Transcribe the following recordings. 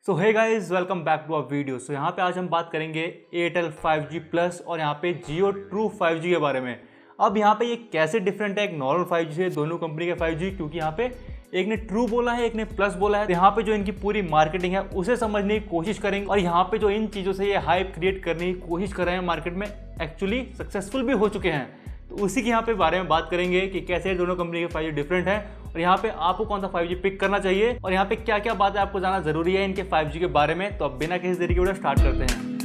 So hey guys, welcome back to a video. So यहाँ पे आज हम बात करेंगे एयरटेल 5G प्लस और यहाँ पे जियो ट्रू 5G के बारे में। अब यहाँ पे ये कैसे डिफरेंट है एक नॉर्मल 5G से, दोनों कंपनी के 5G, क्योंकि यहाँ पे एक ने ट्रू बोला है, एक ने प्लस बोला है। तो यहाँ पे जो इनकी पूरी मार्केटिंग है उसे समझने की कोशिश करेंगे और यहाँ पे जो इन चीज़ों से ये हाइप क्रिएट करने की कोशिश कर रहे हैं मार्केट में, एक्चुअली सक्सेसफुल भी हो चुके हैं। तो उसी के यहाँ पे बारे में बात करेंगे कि कैसे दोनों कंपनी के 5G डिफरेंट है और यहाँ पे आपको कौन सा 5G पिक करना चाहिए और यहाँ पे क्या क्या बातें आपको जानना जरूरी है इनके 5G के बारे में। तो अब बिना किसी देरी के वीडियो स्टार्ट करते हैं।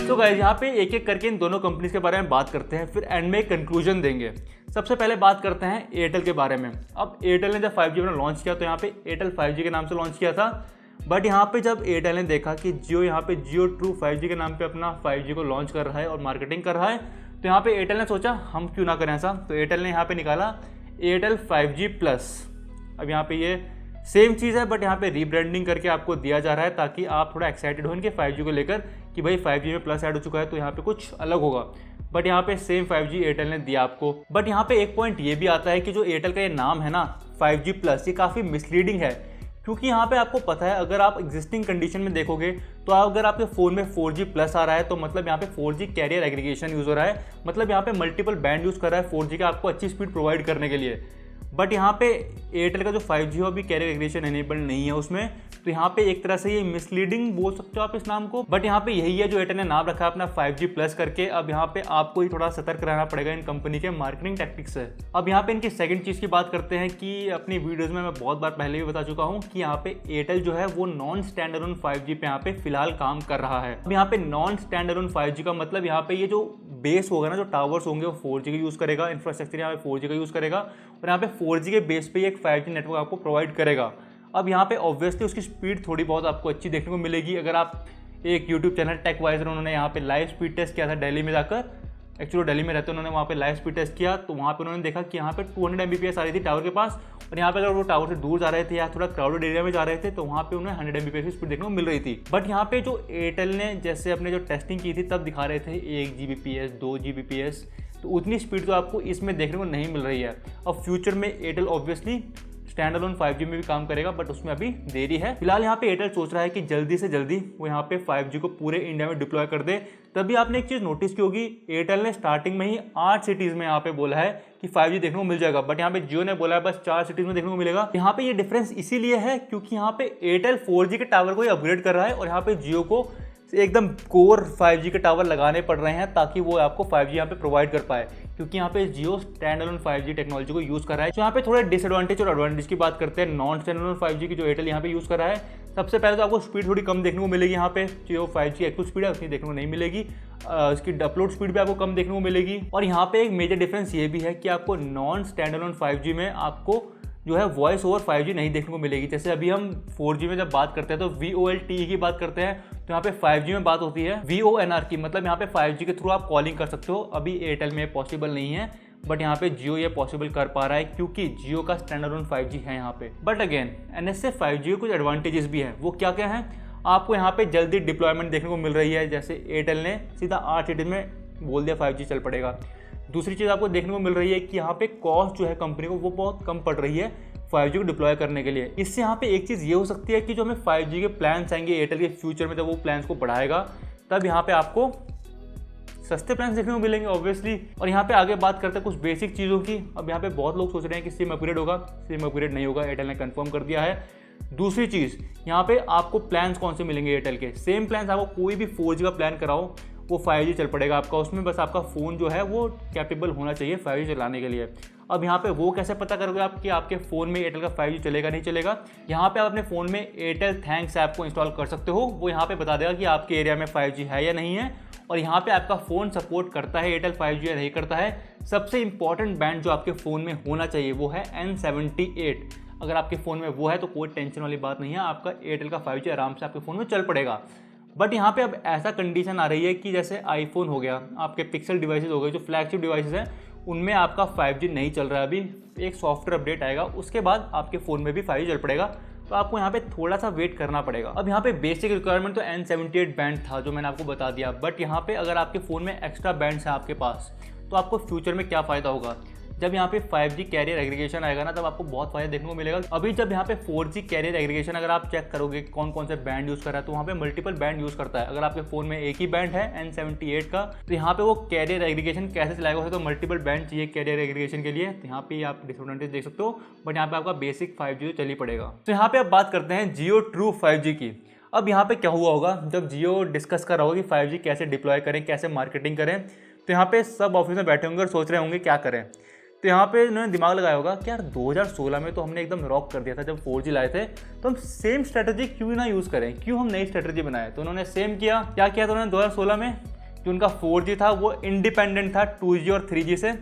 तो गाइस, यहाँ पे एक एक करके इन दोनों कंपनीज के बारे में बात करते हैं, फिर एंड में कंक्लूजन देंगे। सबसे पहले बात करते हैं एयरटेल के बारे में। अब एयरटेल ने जब 5G अपना लॉन्च किया तो यहाँ पे एयरटेल 5G के नाम से लॉन्च किया था, बट यहाँ पे जब एयरटेल ने देखा कि जियो यहाँ पे जियो ट्रू 5G के नाम पे अपना 5G को लॉन्च कर रहा है और मार्केटिंग कर रहा है, तो यहाँ पे एयरटेल ने सोचा हम क्यों ना करें ऐसा। तो एयरटेल ने यहाँ पे निकाला एयरटेल 5G प्लस। अब यहाँ पे ये सेम चीज़ है बट यहाँ पे रीब्रांडिंग करके आपको दिया जा रहा है ताकि आप थोड़ा एक्साइटेड हो इनके 5G को लेकर कि भाई 5G में प्लस ऐड हो चुका है तो यहाँ पे कुछ अलग होगा। बट यहाँ पे सेम 5G एयरटेल ने दिया आपको। बट यहाँ पे एक पॉइंट ये भी आता है कि जो एयरटेल का ये नाम है ना 5G प्लस, ये काफ़ी मिसलीडिंग है, क्योंकि यहाँ पे आपको पता है अगर आप एग्जिस्टिंग कंडीशन में देखोगे तो अगर आपके फ़ोन में 4G प्लस आ रहा है तो मतलब यहाँ पे 4G कैरियर एग्रीगेशन यूज़ हो रहा है, मतलब यहाँ पे मल्टीपल बैंड यूज़ कर रहा है 4G का आपको अच्छी स्पीड प्रोवाइड करने के लिए। बट यहाँ पे एयरटेल का जो 5G है अभी कैरियर एग्रीगेशन एनेबल नहीं है उसमें, तो यहाँ पे एक तरह से ये मिसलीडिंग बोल सकते हो आप इस नाम को। बट यहाँ पे यही है जो एयरटेल ने नाम रखा है अपना 5G प्लस करके। अब यहाँ पे आपको ही थोड़ा सतर्क रहना पड़ेगा इन कंपनी के मार्केटिंग टैक्टिक्स से। अब यहाँ पे इनकी सेकंड चीज़ की बात करते हैं कि अपनी वीडियोज़ में मैं बहुत बार पहले भी बता चुका हूँ कि यहाँ पे एयरटेल जो है वो नॉन स्टैंडअलोन 5G पे यहाँ पे फिलहाल काम कर रहा है। अब यहाँ पे नॉन स्टैंडअलोन 5G का मतलब यहाँ पे ये जो बेस होगा ना, जो टावर्स होंगे वो 4G का यूज़ करेगा, इंफ्रास्ट्रक्चर यहाँ पे 4G का यूज़ करेगा और यहाँ पे 4G के बेस पे एक 5G नेटवर्क आपको प्रोवाइड करेगा। अब यहाँ पे ऑब्वियसली उसकी स्पीड थोड़ी बहुत आपको अच्छी देखने को मिलेगी। अगर आप एक यूट्यूब चैनल टेकवाइजर, उन्होंने यहाँ पे लाइव स्पीड टेस्ट किया था दिल्ली में जाकर, एक्चुअली दिल्ली में रहते उन्होंने वहाँ पे लाइव स्पीड टेस्ट किया तो वहाँ पे उन्होंने देखा कि यहाँ पे 200 Mbps आ रही थी टावर के पास, और यहाँ पे अगर वो टावर से दूर जा रहे थे या थोड़ा क्राउडेड एरिया में जा रहे थे तो वहाँ पे उन्हें 100 Mbps की स्पीड देखने को मिल रही थी। बट यहाँ पे जो एयरटेल ने जैसे अपने जो टेस्टिंग की थी तब दिखा रहे थे 1 Gbps 2 Gbps, तो उतनी स्पीड तो आपको इसमें देखने को नहीं मिल रही है। अब फ्यूचर में एयरटेल ऑब्वियसली स्टैंडअलोन 5G में भी काम करेगा बट उसमें अभी देरी है। फिलहाल यहाँ पे एयरटेल सोच रहा है कि जल्दी से जल्दी वो यहाँ पे 5G को पूरे इंडिया में डिप्लॉय कर दे। तभी आपने एक चीज़ नोटिस की होगी, एयरटेल ने स्टार्टिंग में ही 8 सिटीज़ में यहाँ पे बोला है कि 5G देखने को मिल जाएगा, बट यहाँ पे जियो ने बोला है बस 4 सिटीज़ में देखने को मिलेगा। यहाँ पे ये डिफरेंस इसीलिए है क्योंकि यहाँ पे एयरटेल 4G के टावर को ही अपग्रेड कर रहा है और यहाँ पे जियो को एकदम कोर 5G के टावर लगाने पड़ रहे हैं ताकि वो आपको 5G यहाँ पे प्रोवाइड कर पाए, क्योंकि यहाँ पे जियो स्टैंडअलोन 5G टेक्नोलॉजी को यूज़ कर रहा है। तो यहाँ पे थोड़े डिसएडवांटेज और एडवांटेज की बात करते हैं नॉन स्टैंडअलोन 5G की जो एयरटेल यहाँ पे यूज़ कर रहा है। सबसे पहले तो आपको स्पीड थोड़ी कम देखने को मिलेगी, यहाँ पे जो 5G एक्टिव स्पीड है उतनी देखने को नहीं मिलेगी। इसकी अपलोड स्पीड भी आपको कम देखने को मिलेगी। और यहाँ पे एक मेजर डिफरेंस ये भी है कि आपको नॉन स्टैंडअलोन 5G में आपको जो है वॉइस ओवर 5G नहीं देखने को मिलेगी। जैसे अभी हम 4G में जब बात करते हैं तो VoLTE की बात करते हैं, तो यहाँ पे 5G में बात होती है VoNR की, मतलब यहाँ पे 5G के थ्रू आप कॉलिंग कर सकते हो। अभी एयरटेल में पॉसिबल नहीं है बट यहाँ पे जियो ये पॉसिबल कर पा रहा है क्योंकि जियो का स्टैंडअलोन 5G है यहाँ पे। बट अगेन NSA 5G के कुछ एडवांटेजेस भी हैं। वो क्या क्या हैं, आपको यहाँ पे जल्दी डिप्लॉयमेंट देखने को मिल रही है। जैसे एयरटेल ने सीधा 8 सिटीज में बोल दिया 5G चल पड़ेगा। दूसरी चीज़ आपको देखने को मिल रही है कि यहाँ पे कॉस्ट जो है कंपनी को वो बहुत कम पड़ रही है 5G को डिप्लॉय करने के लिए। इससे यहाँ पे एक चीज़ ये हो सकती है कि जो हमें 5G के प्लान्स आएंगे एयरटेल के फ्यूचर में, जब वो प्लान्स को बढ़ाएगा तब यहाँ पे आपको सस्ते प्लान्स देखने को मिलेंगे ऑब्वियसली। और यहाँ पे आगे बात करते हैं कुछ बेसिक चीज़ों की। अब यहाँ पे बहुत लोग सोच रहे हैं कि सिम अपग्रेड होगा, सिम अपग्रेड नहीं होगा, एयरटेल ने कंफर्म कर दिया है। दूसरी चीज़, यहाँ पे आपको प्लान्स कौन से मिलेंगे एयरटेल के, सेम प्लान्स आपको कोई भी 4G का प्लान कराओ वो 5G चल पड़ेगा आपका उसमें, बस आपका फ़ोन जो है वो कैपेबल होना चाहिए 5G चलाने के लिए। अब यहाँ पे वो कैसे पता करोगे आप कि आपके फ़ोन में एयरटेल का 5G चलेगा नहीं चलेगा। यहाँ पे आप अपने फ़ोन में एयरटेल थैंक्स ऐप को इंस्टॉल कर सकते हो, वो यहाँ पे बता देगा कि आपके एरिया में 5G है या नहीं है, और यहाँ पे आपका फ़ोन सपोर्ट करता है एयरटेल 5G या नहीं करता है। सबसे इंपॉर्टेंट बैंड जो आपके फ़ोन में होना चाहिए वो है N78। अगर आपके फ़ोन में वो है तो कोई टेंशन वाली बात नहीं है, आपका एयरटेल का 5G आराम से आपके फ़ोन में चल पड़ेगा। बट यहाँ पे अब ऐसा कंडीशन आ रही है कि जैसे आईफोन हो गया, आपके पिक्सल डिवाइसेस हो गए, जो फ्लैगशिप डिवाइसेस हैं उनमें आपका 5G नहीं चल रहा है। अभी एक सॉफ्टवेयर अपडेट आएगा उसके बाद आपके फ़ोन में भी 5G चल पड़ेगा, तो आपको यहाँ पे थोड़ा सा वेट करना पड़ेगा। अब यहाँ पे बेसिक रिक्वायरमेंट तो N78 बैंड था जो मैंने आपको बता दिया, बट यहाँ पे अगर आपके फ़ोन में एक्स्ट्रा बैंड्स हैं आपके पास तो आपको फ्यूचर में क्या फ़ायदा होगा। जब यहाँ पे 5G कैरियर एग्रीगेशन आएगा ना, तब आपको बहुत फायदा देखने को मिलेगा। अभी जब यहाँ पे 4G कैरियर एग्रीगेशन अगर आप चेक करोगे कौन कौन से बैंड यूज़ कर रहा है, तो वहाँ पे मल्टीपल बैंड यूज़ करता है। अगर आपके फ़ोन में एक ही बैंड है N78 का, तो यहाँ पे वो कैरियर एग्रीगेशन कैसे चलाएगा, उसे तो मल्टीपल बैंड चाहिए कैरियर एग्रीगेशन के लिए। तो यहाँ पे आप डिसएडवांटेज देख सकते हो, बट यहाँ पे आपका बेसिक 5G चल ही पड़ेगा। तो यहाँ पे आप बात करते हैं जियो ट्रू 5G की। अब यहाँ पे क्या हुआ होगा, जब जियो डिस्कस कर रहा होगा कि 5G कैसे डिप्लॉय करें, कैसे मार्केटिंग करें, तो यहाँ पे सब ऑफिस में बैठे होंगे और सोच रहे होंगे क्या करें। तो यहाँ पे इन्होंने दिमाग लगाया होगा कि यार 2016 में तो हमने एकदम रॉक कर दिया था जब 4G लाए थे, तो हम सेम स्ट्रेटजी क्यों ना यूज़ करें, क्यों हम नई स्ट्रेटजी बनाए। तो उन्होंने सेम किया। क्या किया था उन्होंने 2016 में, जो उनका 4G था वो इंडिपेंडेंट था 2G और 3G से।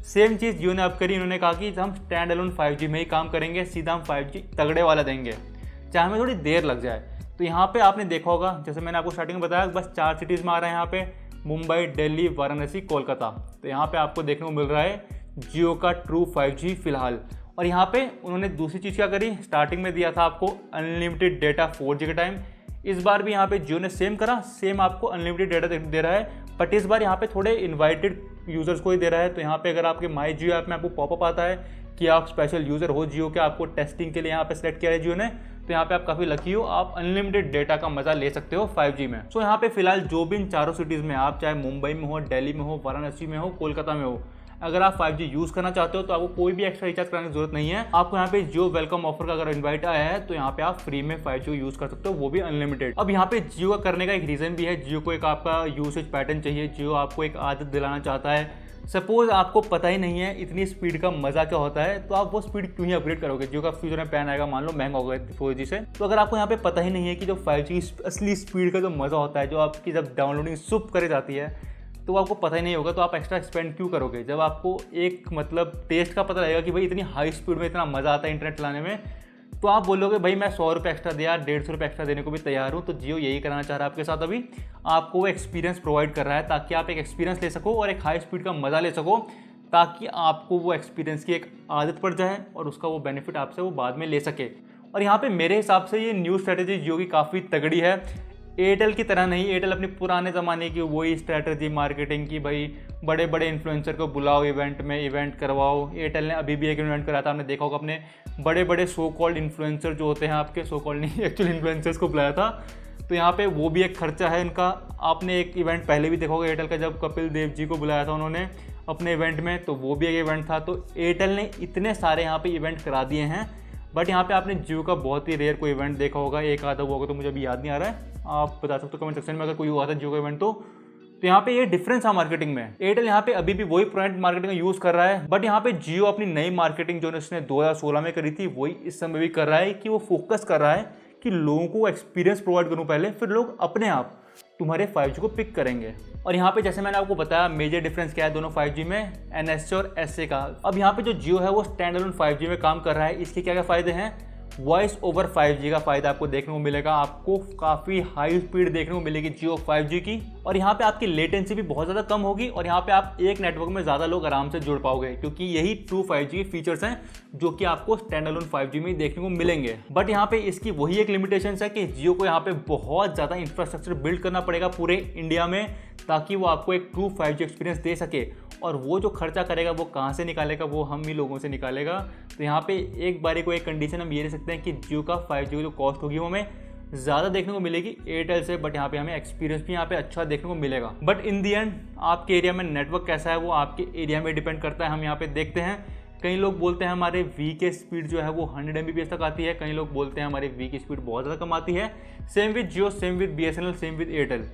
सेम चीज़ जियो ने अब करी। उन्होंने कहा कि हम स्टैंड अलोन 5G में ही काम करेंगे, सीधा हम 5G तगड़े वाला देंगे, चाहे हमें थोड़ी देर लग जाए। तो यहाँ पे आपने देखा होगा, जैसे मैंने आपको स्टार्टिंग में बताया, बस 4 सिटीज़ में आ रहा है यहाँ पे, मुंबई, दिल्ली, वाराणसी, कोलकाता। तो यहाँ पे आपको देखने को मिल रहा है जियो का ट्रू 5G फिलहाल। और यहाँ पे उन्होंने दूसरी चीज़ क्या करी, स्टार्टिंग में दिया था आपको अनलिमिटेड डेटा 4G के टाइम। इस बार भी यहाँ पे जियो ने सेम करा, सेम आपको अनलिमिटेड डेटा दे रहा है, बट इस बार यहाँ पे थोड़े इन्वाइटेड यूज़र्स को ही दे रहा है। तो यहाँ पे अगर आपके माई जियो ऐप में आपको पॉपअप आता है कि आप स्पेशल यूज़र हो जियो के, आपको टेस्टिंग के लिए यहाँ पे सेलेक्ट किया है जियो ने, तो यहाँ पे आप काफ़ी लकी हो, आप अनलिमिटेड डेटा का मजा ले सकते हो 5G में। सो यहाँ पे फिलहाल जो भी इन चारों सिटीज़ में, आप चाहे मुंबई में हो, दिल्ली में हो, वाराणसी में हो, कोलकाता में हो, अगर आप 5G यूज़ करना चाहते हो तो आपको कोई भी एक्स्ट्रा रिचार्ज कराने की जरूरत नहीं है। आपको यहाँ पे जियो वेलकम ऑफर का अगर इन्वाइट आया है तो यहाँ पे आप फ्री में 5G यूज़ कर सकते हो, वो भी अनलिमिटेड। अब यहाँ पे जियो का करने का एक रीज़न भी है, जियो को एक आपका यूसेज पैटर्न चाहिए, जियो आपको एक आदत दिलाना चाहता है। सपोज आपको पता ही नहीं है इतनी स्पीड का मजा क्या होता है, तो आप वो स्पीड क्यों ही अपग्रेड करोगे। जियो का फ्यूचर में प्लान आएगा, मान लो महंगा होगा 4G से, तो अगर आपको यहाँ पे पता ही नहीं है कि जो 5G असली स्पीड का जो मजा होता है, जो आपकी जब डाउनलोडिंग सुप करे जाती है, तो आपको पता ही नहीं होगा, तो आप एक्स्ट्रा स्पेंड क्यों करोगे। जब आपको एक मतलब टेस्ट का पता लगेगा कि भाई इतनी हाई स्पीड में इतना मज़ा आता है इंटरनेट चलाने में, तो आप बोलोगे भाई मैं 100 रुपये एक्स्ट्रा दिया, 150 रुपये एक्स्ट्रा देने को भी तैयार हूँ। तो जियो यही कराना चाह रहा है आपके साथ, अभी आपको वो एक्सपीरियंस प्रोवाइड कर रहा है ताकि आप एक एक्सपीरियंस ले सको और एक हाई स्पीड का मज़ा ले सको, ताकि आपको वो एक्सपीरियंस की एक आदत पड़ जाए और उसका वो बेनिफिट आपसे वो बाद में ले सके। और यहाँ पे मेरे हिसाब से ये न्यू स्ट्रेटेजी जियो की काफ़ी तगड़ी है। एयरटेल की तरह नहीं, एयरटेल अपनी पुराने ज़माने की वही स्ट्रेटजी मार्केटिंग की, भाई बड़े बड़े इन्फ्लुएंसर को बुलाओ इवेंट में, इवेंट करवाओ। एयरटेल ने अभी भी एक इवेंट कराया था, आपने देखा होगा, अपने बड़े बड़े सो कॉल्ड इन्फ्लुएंसर जो होते हैं, आपके सो कॉल्ड नहीं एक्चुअल इन्फ्लुएंसर्स को बुलाया था। तो यहाँ पे वो भी एक खर्चा है इनका। आपने एक इवेंट पहले भी देखा होगा एयरटेल का, जब कपिल देव जी को बुलाया था उन्होंने अपने इवेंट में, तो वो भी एक इवेंट था। तो एयरटेल ने इतने सारे यहाँ पे इवेंट करा दिए हैं, बट यहाँ पे आपने जियो का बहुत ही रेयर कोई इवेंट देखा होगा, एक आधा हुआ होगा, तो मुझे अभी याद नहीं आ रहा है, आप बता सकते हो कमेंट सेक्शन में अगर कोई हुआ था जियो का इवेंट। तो यहाँ पे ये डिफरेंस है मार्केटिंग में। एयरटेल यहाँ पे अभी भी वही पुरानी मार्केटिंग का यूज़ कर रहा है, बट यहाँ पे जियो अपनी नई मार्केटिंग जो उसने 2016 में करी थी वही इस समय भी कर रहा है, कि वो फोकस कर रहा है कि लोगों को एक्सपीरियंस प्रोवाइड करूँ पहले, फिर लोग अपने आप तुम्हारे 5G को पिक करेंगे। और यहाँ पे जैसे मैंने आपको बताया मेजर डिफरेंस क्या है दोनों 5G में, NSA और SA का। अब यहाँ पे जो जियो है वो स्टैंड अलोन 5G में काम कर रहा है। इसके क्या क्या फ़ायदे हैं, वॉइस ओवर 5G का फ़ायदा आपको देखने को मिलेगा, आपको काफ़ी हाई स्पीड देखने को मिलेगी जियो 5G की, और यहाँ पे आपकी लेटेंसी भी बहुत ज़्यादा कम होगी, और यहाँ पे आप एक नेटवर्क में ज़्यादा लोग आराम से जुड़ पाओगे, क्योंकि यही ट्रू 5G के फीचर्स हैं जो कि आपको स्टैंड अलोन 5G में देखने को मिलेंगे। बट यहाँ पे इसकी वही एक लिमिटेशन है कि जियो को यहाँ पे बहुत ज़्यादा इंफ्रास्ट्रक्चर बिल्ड करना पड़ेगा पूरे इंडिया में, ताकि वो आपको एक ट्रू 5G एक्सपीरियंस दे सके। और वो जो खर्चा करेगा वो कहाँ से निकालेगा, वो हम ही लोगों से निकालेगा। तो यहाँ पे एक बारी को एक कंडीशन हम ये ले सकते हैं कि जियो का 5G की जो कॉस्ट होगी वो हमें ज़्यादा देखने को मिलेगी एयरटेल से, बट यहाँ पे हमें एक्सपीरियंस भी यहाँ पे अच्छा देखने को मिलेगा। बट इन दी एंड आपके एरिया में नेटवर्क कैसा है वो आपके एरिया में डिपेंड करता है। हम यहाँ पे देखते हैं, कई लोग बोलते हैं हमारे वी के स्पीड जो है वो 100 Mbps तक आती है, कई लोग बोलते हैं हमारे वी की स्पीड बहुत ज़्यादा कम आती है। Same with Jio, same with BSNL, same with Airtel,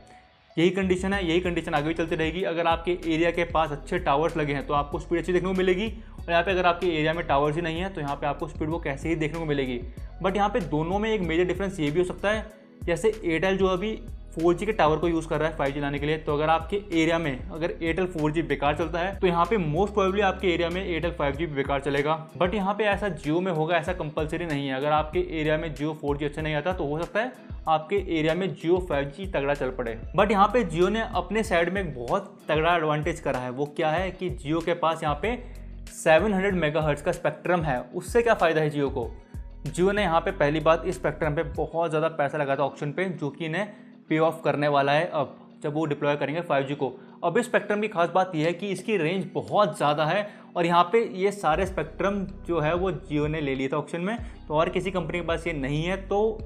यही कंडीशन है, यही कंडीशन आगे भी चलती रहेगी। अगर आपके एरिया के पास अच्छे टावर्स लगे हैं तो आपको स्पीड अच्छी देखने को मिलेगी, और यहाँ पे अगर आपके एरिया में टावर्स ही नहीं है तो यहाँ पे आपको स्पीड वो कैसे ही देखने को मिलेगी। बट यहाँ पे दोनों में एक मेजर डिफरेंस ये भी हो सकता है, जैसे एयरटेल जो अभी 4G के टावर को यूज़ कर रहा है 5G लाने के लिए, तो अगर आपके एरिया में अगर एयरटेल 4G बेकार चलता है तो यहाँ पे मोस्ट प्रोबेबली आपके एरिया में एयरटेल 5G बेकार चलेगा। बट यहाँ पे ऐसा जियो में होगा, ऐसा कंपलसरी नहीं है। अगर आपके एरिया में जियो 4G अच्छा नहीं आता तो हो सकता है आपके एरिया में जियो 5G तगड़ा चल पड़े। बट यहाँ पे जियो ने अपने साइड में एक बहुत तगड़ा एडवांटेज करा है, वो क्या है कि जियो के पास यहाँ पे 700 मेगाहर्ट्ज़ का स्पेक्ट्रम है। उससे क्या फ़ायदा है जियो को, जियो ने यहाँ पे पहली बात इस स्पेक्ट्रम पे बहुत ज़्यादा पैसा लगा था ऑक्शन पे, जो कि इन्हें पे ऑफ करने वाला है अब जब वो डिप्लॉय करेंगे 5G को। अब इस स्पेक्ट्रम की खास बात यह है कि इसकी रेंज बहुत ज़्यादा है और यहाँ पे ये सारे स्पेक्ट्रम जो है वो जियो ने ले लिया था ऑक्शन में, तो और किसी कंपनी के पास ये नहीं है। तो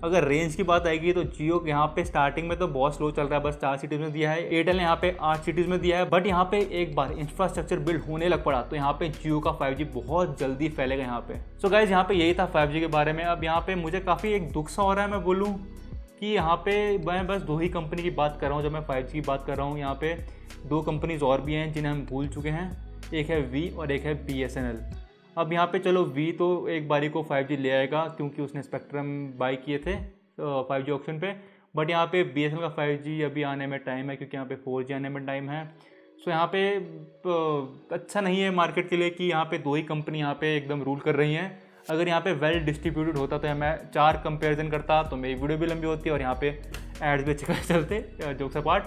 अगर रेंज की बात आएगी तो जियो यहाँ पे स्टार्टिंग में तो बहुत स्लो चल रहा है, बस 4 सिटीज़ में दिया है। एयरटेल ने यहाँ पे 8 सिटीज़ में दिया है, बट यहाँ पे एक बार इंफ्रास्ट्रक्चर बिल्ड होने लग पड़ा तो यहाँ पे जियो का 5G बहुत जल्दी फैलेगा यहाँ पे। सो गाइज यहाँ पे यही था 5G के बारे में। अब यहाँ पे मुझे काफ़ी एक दुख सा हो रहा है, मैं बोलूँ कि यहाँ पे मैं बस 2 ही कंपनी की बात कर रहा हूँ जब मैं 5G की बात कर रहा हूँ। यहाँ पे 2 कंपनीज और भी हैं जिन्हें हम भूल चुके हैं, एक है वी और एक है BSNL। अब यहाँ पे चलो वी तो एक बारी को 5G ले आएगा क्योंकि उसने स्पेक्ट्रम बाई किए थे 5G ऑप्शन पे, बट यहाँ पे BSNL का 5G अभी आने में टाइम है क्योंकि यहाँ पे 4G आने में टाइम है। सो यहाँ पे अच्छा नहीं है मार्केट के लिए कि यहाँ पे 2 ही कंपनी यहाँ पे एकदम रूल कर रही हैं। अगर यहाँ पे वेल डिस्ट्रीब्यूटेड होता तो मैं 4 कंपैरिजन करता तो मेरी वीडियो भी लंबी होती और यहाँ पे एड्स भी अच्छे चलते, जोक्स अपार्ट।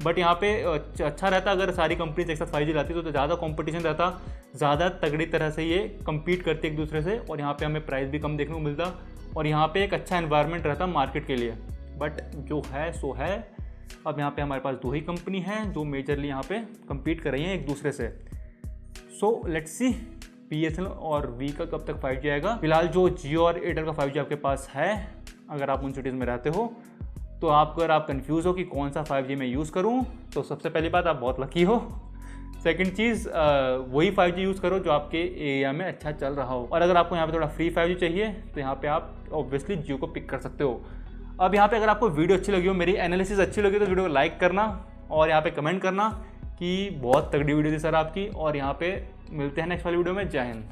बट यहाँ पे अच्छा रहता अगर सारी कंपनीज एक साथ 5G लाती तो ज़्यादा कंपटीशन रहता, ज़्यादा तगड़ी तरह से ये कम्पीट करती एक दूसरे से और यहाँ पे हमें प्राइस भी कम देखने को मिलता और यहाँ पे एक अच्छा एनवायरनमेंट रहता मार्केट के लिए। बट जो है सो है। अब यहाँ पे हमारे पास 2 ही कंपनी हैं जो मेजरली यहाँ पे कम्पीट कर रही हैं एक दूसरे से। सो लेट्स सी BSNL और वी का कब तक 5G आएगा। फिलहाल जो जियो और एयरटेल का 5G आपके पास है, अगर आप उन सिटीज़ में रहते हो तो अगर आप कंफ्यूज हो कि कौन सा 5G मैं यूज़ करूं, तो सबसे पहली बात आप बहुत लकी हो। सेकंड चीज़ वही 5G यूज़ करो जो आपके एरिया में अच्छा चल रहा हो। और अगर आपको यहाँ पे थोड़ा फ्री 5G चाहिए तो यहाँ पे आप ऑब्वियसली जियो को पिक कर सकते हो। अब यहाँ पे अगर आपको वीडियो अच्छी लगी हो, मेरी एनालिसिस अच्छी लगी तो वीडियो को लाइक करना और यहाँ पे कमेंट करना कि बहुत तगड़ी वीडियो थी सर आपकी। और यहाँ पे मिलते हैं नेक्स्ट वाली वीडियो में। जय हिंद।